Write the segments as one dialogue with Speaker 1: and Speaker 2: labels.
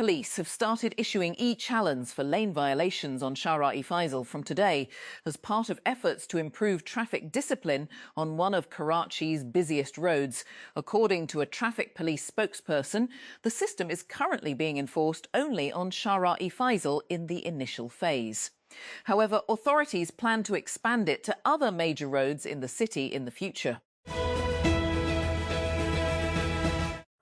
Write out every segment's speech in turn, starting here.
Speaker 1: police have started issuing e-chalons for lane violations on Shara-e Faisal from today as part of efforts to improve traffic discipline on one of Karachi's busiest roads. According to a traffic police spokesperson, the system is currently being enforced only on Shara-e Faisal in the initial phase. However, authorities plan to expand it to other major roads in the city in the future.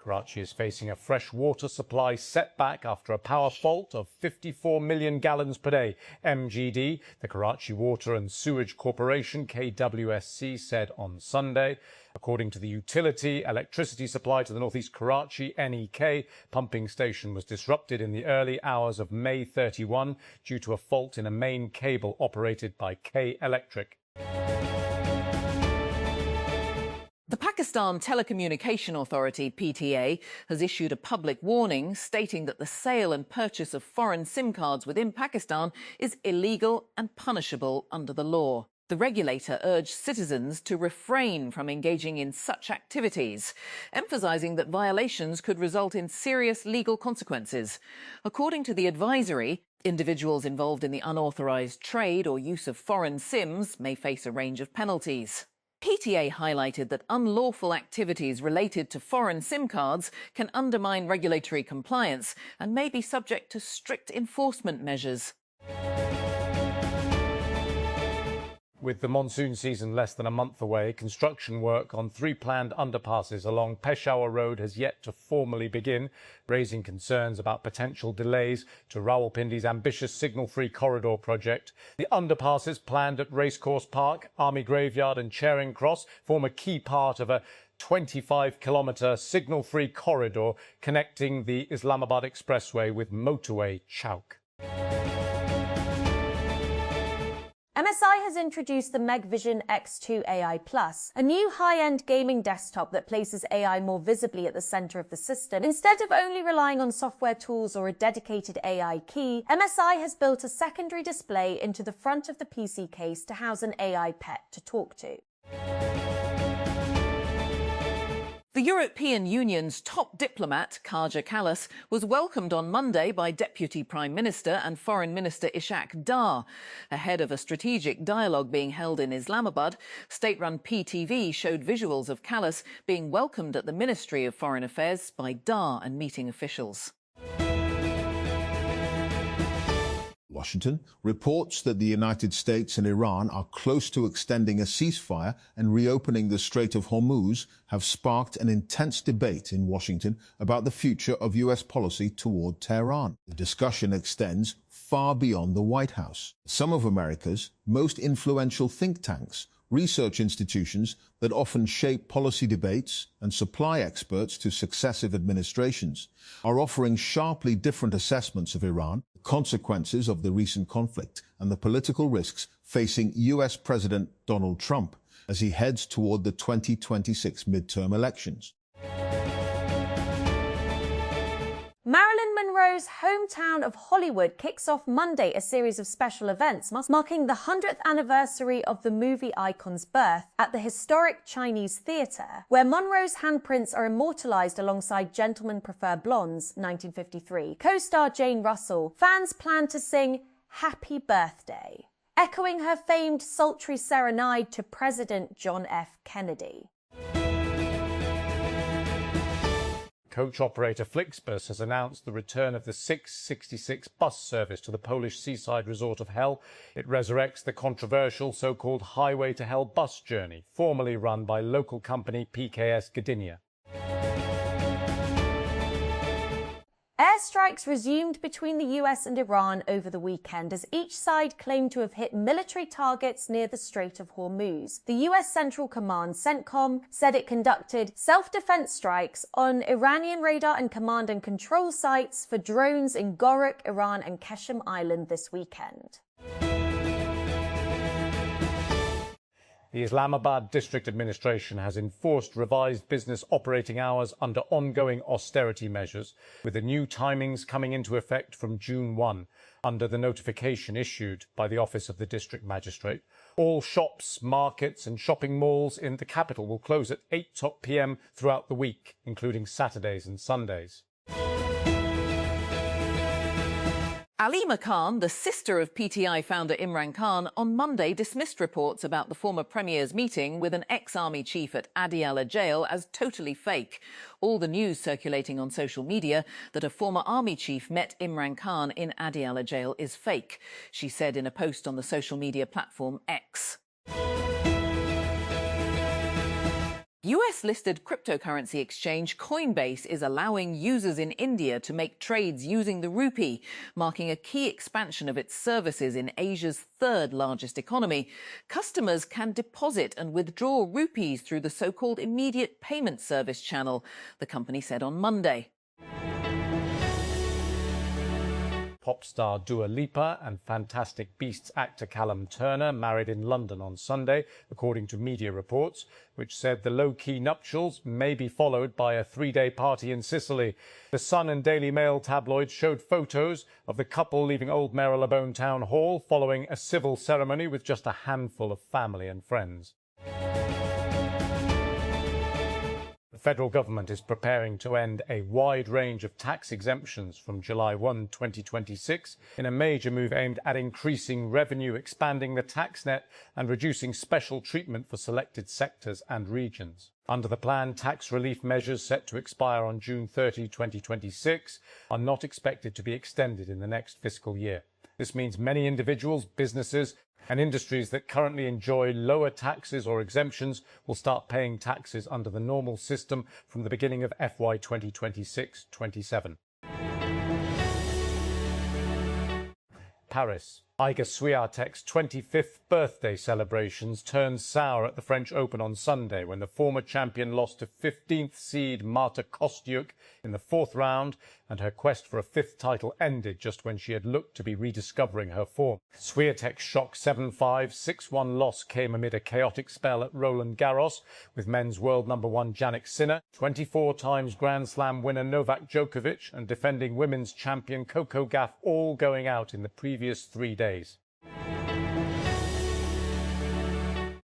Speaker 2: Karachi is facing a fresh water supply setback after a power fault of 54 million gallons per day. MGD, the Karachi Water and Sewage Corporation, KWSC, said on Sunday. According to the utility, electricity supply to the northeast Karachi NEK pumping station was disrupted in the early hours of May 31 due to a fault in a main cable operated by K Electric.
Speaker 1: The Pakistan Telecommunication Authority, PTA, has issued a public warning stating that the sale and purchase of foreign SIM cards within Pakistan is illegal and punishable under the law. The regulator urged citizens to refrain from engaging in such activities, emphasising that violations could result in serious legal consequences. According to the advisory, individuals involved in the unauthorised trade or use of foreign SIMs may face a range of penalties. PTA highlighted that unlawful activities related to foreign SIM cards can undermine regulatory compliance and may be subject to strict enforcement measures.
Speaker 2: With the monsoon season less than a month away, construction work on 3 planned underpasses along Peshawar Road has yet to formally begin, raising concerns about potential delays to Rawalpindi's ambitious signal-free corridor project. The underpasses planned at Racecourse Park, Army Graveyard and Charing Cross form a key part of a 25-kilometre signal-free corridor connecting the Islamabad Expressway with motorway Chowk.
Speaker 3: MSI has introduced the MegVision X2 AI Plus, a new high-end gaming desktop that places AI more visibly at the centre of the system. Instead of only relying on software tools or a dedicated AI key, MSI has built a secondary display into the front of the PC case to house an AI pet to talk to.
Speaker 1: The European Union's top diplomat, Kaja Kallas, was welcomed on Monday by Deputy Prime Minister and Foreign Minister Ishaq Dar. Ahead of a strategic dialogue being held in Islamabad, state-run PTV showed visuals of Kallas being welcomed at the Ministry of Foreign Affairs by Dar and meeting officials.
Speaker 4: Washington reports that the United States and Iran are close to extending a ceasefire and reopening the Strait of Hormuz have sparked an intense debate in Washington about the future of U.S. policy toward Tehran. The discussion extends far beyond the White House. Some of America's most influential think tanks, research institutions that often shape policy debates and supply experts to successive administrations, are offering sharply different assessments of Iran, the consequences of the recent conflict, and the political risks facing U.S. President Donald Trump as he heads toward the 2026 midterm elections.
Speaker 3: Marilyn Monroe's hometown of Hollywood kicks off Monday a series of special events marking the 100th anniversary of the movie icon's birth at the historic Chinese Theatre, where Monroe's handprints are immortalized alongside Gentlemen Prefer Blondes, 1953. Co-star Jane Russell, fans plan to sing Happy Birthday, echoing her famed sultry serenade to President John F. Kennedy.
Speaker 2: Coach operator Flixbus has announced the return of the 666 bus service to the Polish seaside resort of Hel. It resurrects the controversial so-called Highway to Hell bus journey, formerly run by local company PKS Gdynia.
Speaker 3: Airstrikes resumed between the US and Iran over the weekend as each side claimed to have hit military targets near the Strait of Hormuz. The US Central Command, CENTCOM, said it conducted self-defense strikes on Iranian radar and command and control sites for drones in Gorak, Iran and Keshem Island this weekend.
Speaker 2: The Islamabad District Administration has enforced revised business operating hours under ongoing austerity measures, with the new timings coming into effect from June 1, under the notification issued by the Office of the District Magistrate. All shops, markets and shopping malls in the capital will close at 8 p.m. throughout the week, including Saturdays and Sundays.
Speaker 1: Alima Khan, the sister of PTI founder Imran Khan, on Monday dismissed reports about the former premier's meeting with an ex-army chief at Adiala jail as totally fake. All the news circulating on social media that a former army chief met Imran Khan in Adiala jail is fake, she said in a post on the social media platform X. US-listed cryptocurrency exchange Coinbase is allowing users in India to make trades using the rupee, marking a key expansion of its services in Asia's third largest economy. Customers can deposit and withdraw rupees through the so-called immediate payment service channel, the company said on Monday.
Speaker 2: Pop star Dua Lipa and Fantastic Beasts actor Callum Turner married in London on Sunday, according to media reports, which said the low-key nuptials may be followed by a three-day party in Sicily. The Sun and Daily Mail tabloids showed photos of the couple leaving Old Marylebone Town Hall following a civil ceremony with just a handful of family and friends. The federal government is preparing to end a wide range of tax exemptions from July 1, 2026, in a major move aimed at increasing revenue, expanding the tax net and reducing special treatment for selected sectors and regions. Under the plan, tax relief measures set to expire on June 30, 2026 are not expected to be extended in the next fiscal year. This means many individuals, businesses and industries that currently enjoy lower taxes or exemptions will start paying taxes under the normal system from the beginning of FY 2026-27. Paris. Iga Swiatek's 25th birthday celebrations turned sour at the French Open on Sunday when the former champion lost to 15th seed Marta Kostyuk in the fourth round, and her quest for a fifth title ended just when she had looked to be rediscovering her form. Swiatek's shock 7-5, 6-1 loss came amid a chaotic spell at Roland Garros, with men's world number one Jannik Sinner, 24 times Grand Slam winner Novak Djokovic and defending women's champion Coco Gauff all going out in the previous 3 days.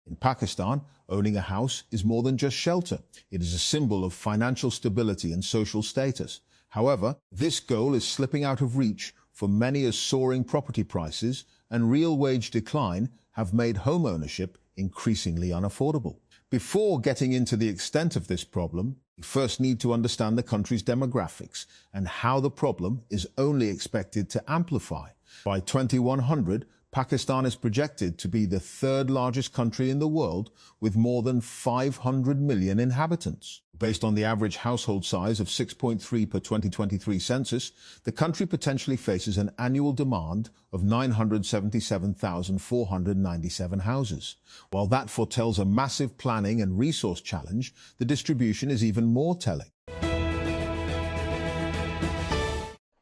Speaker 4: In Pakistan, owning a house is more than just shelter. It is a symbol of financial stability and social status. However, this goal is slipping out of reach for many as soaring property prices and real wage decline have made home ownership increasingly unaffordable. Before getting into the extent of this problem, we first need to understand the country's demographics and how the problem is only expected to amplify. By 2100, Pakistan is projected to be the third largest country in the world with more than 500 million inhabitants. Based on the average household size of 6.3 per 2023 census, the country potentially faces an annual demand of 977,497 houses. While that foretells a massive planning and resource challenge, the distribution is even more telling.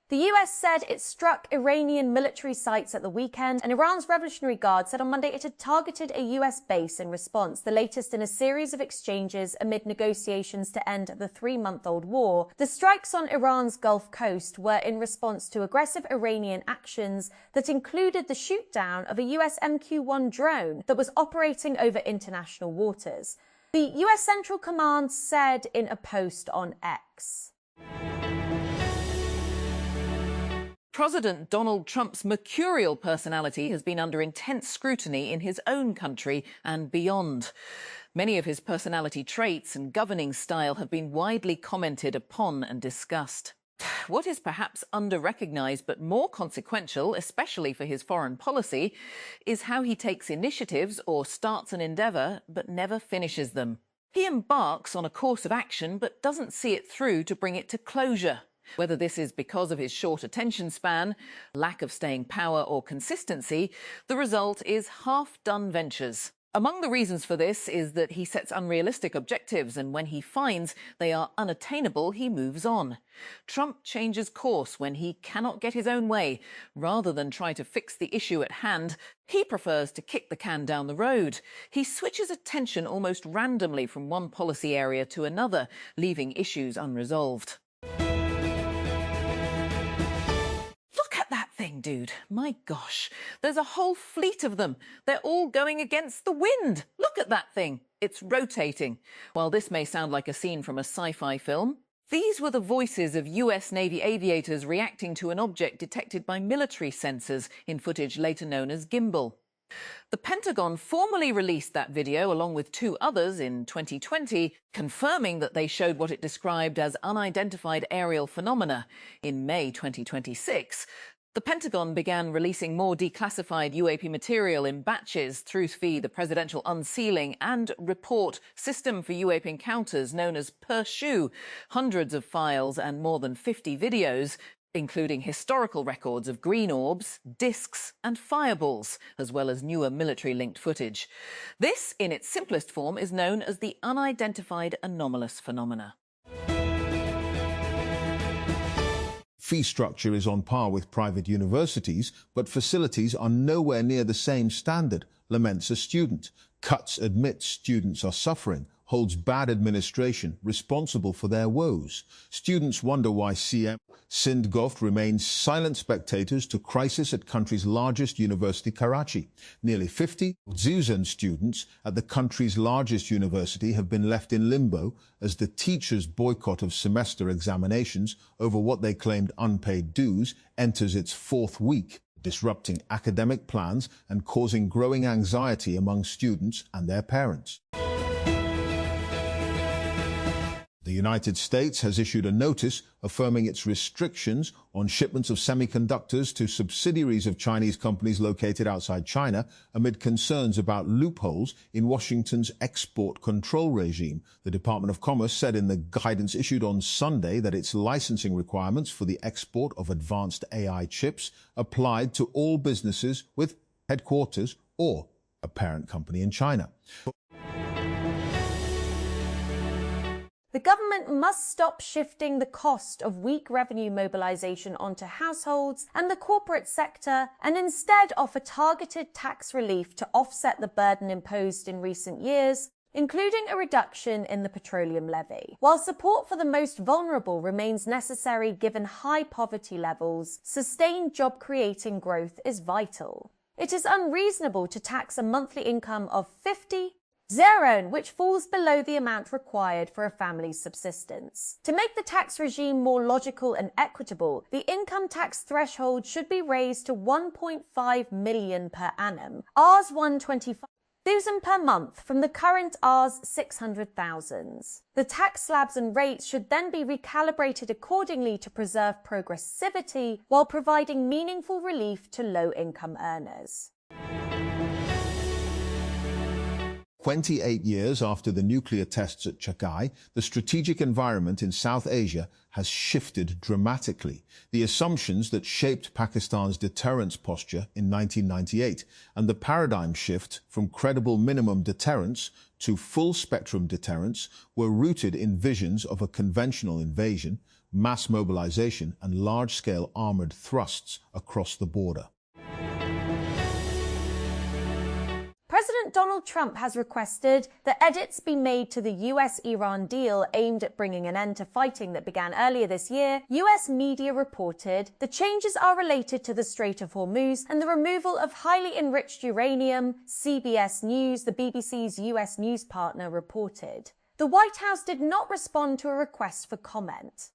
Speaker 3: The US said it struck Iranian military sites at the weekend, and Iran's Revolutionary Guard said on Monday it had targeted a US base in response, the latest in a series of exchanges amid negotiations to end the 3-month-old war. The strikes on Iran's Gulf coast were in response to aggressive Iranian actions that included the shoot-down of a US MQ-1 drone that was operating over international waters. The US Central Command said in a post on X.
Speaker 1: President Donald Trump's mercurial personality has been under intense scrutiny in his own country and beyond. Many of his personality traits and governing style have been widely commented upon and discussed. What is perhaps under-recognised but more consequential, especially for his foreign policy, is how he takes initiatives or starts an endeavour but never finishes them. He embarks on a course of action but doesn't see it through to bring it to closure. Whether this is because of his short attention span, lack of staying power or consistency, the result is half-done ventures. Among the reasons for this is that he sets unrealistic objectives, and when he finds they are unattainable, he moves on. Trump changes course when he cannot get his own way. Rather than try to fix the issue at hand, he prefers to kick the can down the road. He switches attention almost randomly from one policy area to another, leaving issues unresolved. Dude, my gosh, there's a whole fleet of them. They're all going against the wind. Look at that thing. It's rotating. While this may sound like a scene from a sci-fi film, These were the voices of US Navy aviators reacting to an object detected by military sensors in footage later known as gimbal. The Pentagon formally released that video along with two others in 2020, confirming that they showed what it described as unidentified aerial phenomena. In May 2026, the Pentagon began releasing more declassified UAP material in batches through the Presidential Unsealing and Report System for UAP Encounters, known as PERSHU, hundreds of files and more than 50 videos, including historical records of green orbs, discs and fireballs, as well as newer military-linked footage. This, in its simplest form, is known as the unidentified anomalous phenomena.
Speaker 4: Fee structure is on par with private universities, but facilities are nowhere near the same standard, laments a student. Cuts admits students are suffering, holds bad administration responsible for their woes. Students wonder why CM Sindh Govt remains silent spectators to crisis at country's largest university, Karachi. Nearly 50 Zuzan students at the country's largest university have been left in limbo as the teachers' boycott of semester examinations over what they claimed unpaid dues enters its fourth week, disrupting academic plans and causing growing anxiety among students and their parents. The United States has issued a notice affirming its restrictions on shipments of semiconductors to subsidiaries of Chinese companies located outside China amid concerns about loopholes in Washington's export control regime. The Department of Commerce said in the guidance issued on Sunday that its licensing requirements for the export of advanced AI chips applied to all businesses with headquarters or a parent company in China.
Speaker 3: The government must stop shifting the cost of weak revenue mobilisation onto households and the corporate sector and instead offer targeted tax relief to offset the burden imposed in recent years, including a reduction in the petroleum levy. While support for the most vulnerable remains necessary given high poverty levels, sustained job-creating growth is vital. It is unreasonable to tax a monthly income of $50,000, which falls below the amount required for a family's subsistence. To make the tax regime more logical and equitable, the income tax threshold should be raised to $1.5 million per annum, Rs. $125,000 per month from the current Rs. $600,000. The tax slabs and rates should then be recalibrated accordingly to preserve progressivity while providing meaningful relief to low-income earners.
Speaker 4: 28 years after the nuclear tests at Chagai, the strategic environment in South Asia has shifted dramatically. The assumptions that shaped Pakistan's deterrence posture in 1998 and the paradigm shift from credible minimum deterrence to full-spectrum deterrence were rooted in visions of a conventional invasion, mass mobilization and large-scale armored thrusts across the border.
Speaker 3: President Donald Trump has requested that edits be made to the US-Iran deal aimed at bringing an end to fighting that began earlier this year. US media reported the changes are related to the Strait of Hormuz and the removal of highly enriched uranium, CBS News, the BBC's US news partner, reported. The White House did not respond to a request for comment.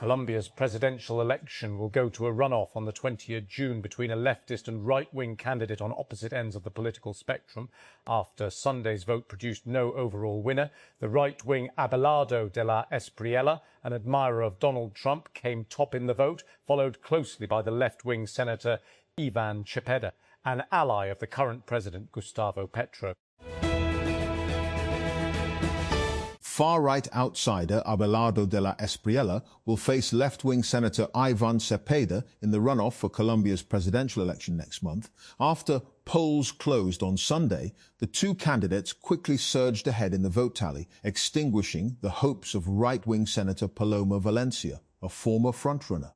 Speaker 2: Colombia's presidential election will go to a runoff on the 20th of June between a leftist and right-wing candidate on opposite ends of the political spectrum. After Sunday's vote produced no overall winner, the right-wing Abelardo de la Espriella, an admirer of Donald Trump, came top in the vote, followed closely by the left-wing Senator Ivan Cepeda, an ally of the current president Gustavo Petro.
Speaker 4: Far-right outsider Abelardo de la Espriella will face left-wing Senator Ivan Cepeda in the runoff for Colombia's presidential election next month. After polls closed on Sunday, the two candidates quickly surged ahead in the vote tally, extinguishing the hopes of right-wing Senator Paloma Valencia, a former frontrunner.